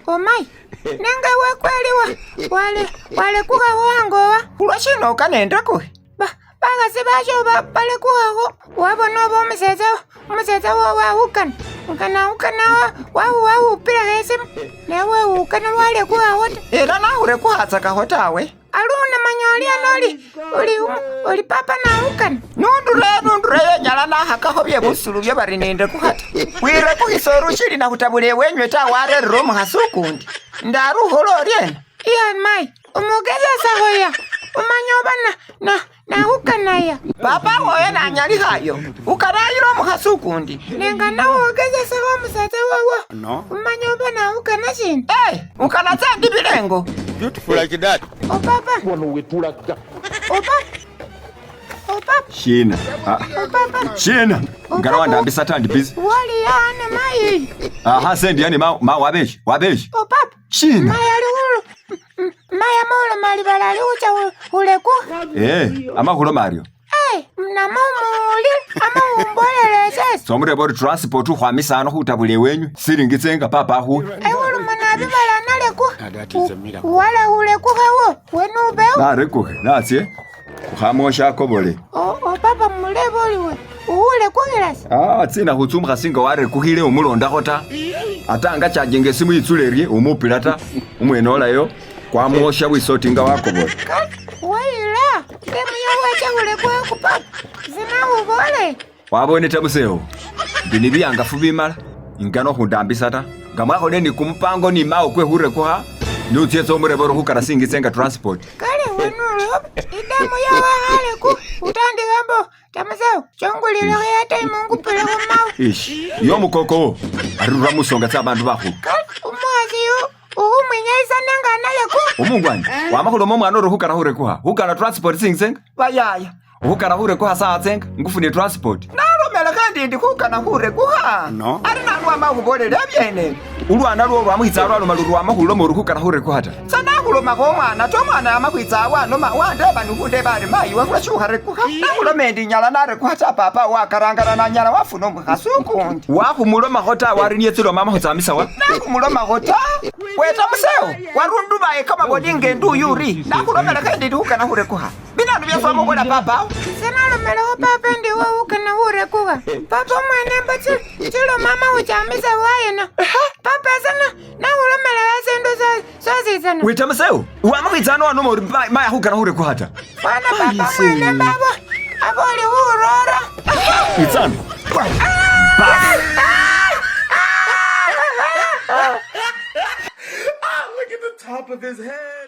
Oh my. Nanga wekweli wale kuha wango wa. Ulashino kanenda kuhi. Bagase basho bale kuha wabona bo umuseza wa ukana. Ukana wa upira hese. Newe ukana wale kuha hota. Era na ure kuhatsa ka hotawe. Aluna manyoli oli papa na ukana. Nundure nyala na hakaho bye busulu bye barinende kuhata. Wire kuhisoru shiri na kutabule wenywe ta ware romu hasukundi. Ndaru holorien. Iya mai, umugeza sahoya. Umanyoba na ukana ya. Papa hoye na nyali hayo. Ukarayiro mu hasukundi. Nenga na ugeza saho musata wawa. No. Umanyoba na ukana shin. Ukana tandi bilengo. Beautiful like that. Oh papa. Shina. Shina. Ngarawa ndambisa tandi busy. Wali yana mai. Aha sendi yani ma wabeshi. Oh papa. Shina. Maya lulu. Maya mola mali balali ucha uleku. Amahulo Mario. Mna mamuli ama umbolele sasa. Somure bori transport uhwamisano hutabule wenyu. Siringitsenga papa hu. Wulu manabi bala naleku. Wala uleku hawo. Wenu ubeo. Narekuhe. Natsie. Kuhamosha kobole. Oh papa muleboli we. Ule kuhilasa. Tsina hutsumha singa ware kuhile umulonda hota. Atanga chajenge simu itsulerie umupilata. Umwenola yo. Kwa mosha wisotinga wako bole. Waila. Demu ya wacha ule kwa kupapa. Zina ubole. Wabone Tamuseo. Binibyanga fubimala. Ingano hundambisata. Ngamwaho neni kumpango ni mao kwe hure kuha. Nutyezo mureboro hukara singisenga transport. Kale wenulu. Idemu ya wahale ku. Utandi gambo. Tamuseo. Chongulile hayata imungu pele humau. Ish. Yo mukoko. Arura musonga tsa bantu bahu. Umwazi yu. Mwenyeisa nenga naleku. Umungwani. Wamahulo mwana hukara hure kuha. Hukara transport singisenga. Bayaya. Hukara hure kuha saa tsenga. Ngufuni transport. Nalomela kandi ndi kukana hure kuha. No. Ari nalwa mahubole labyene. Ulwana lwo lwamuhitsa lwa maluru wamahulo mu hukara hure kuhata. Sanakuloma ko mwana to mwana amakwitsa wano wande bantu kunde bali mai wakwashuhare kuha. Nakulomendi nyala nare kuhata papa wakarangana na nyala wafuna muhasukundi. Wahumuloma hota warinietselo mama hutsamisa wa. Nakumuloma hota. Weta museo warundu bae kama bodinge ndu yuri. Nakulomela kandi ndi kukana hure kuha. Binanu byaswa mukola papa. Senalomela ho papa ndi wa ukana hure kuha. Papa mwene mbati chilo mama uchamisa wayena. Papa sana na ulomela yasendo sozizana. Weta Tamuseo. Wamakwitsano wano muri maya hukara hure kuhata. Wana papa mwene baba. Aboli urora. Itsano. Look at the top of his head.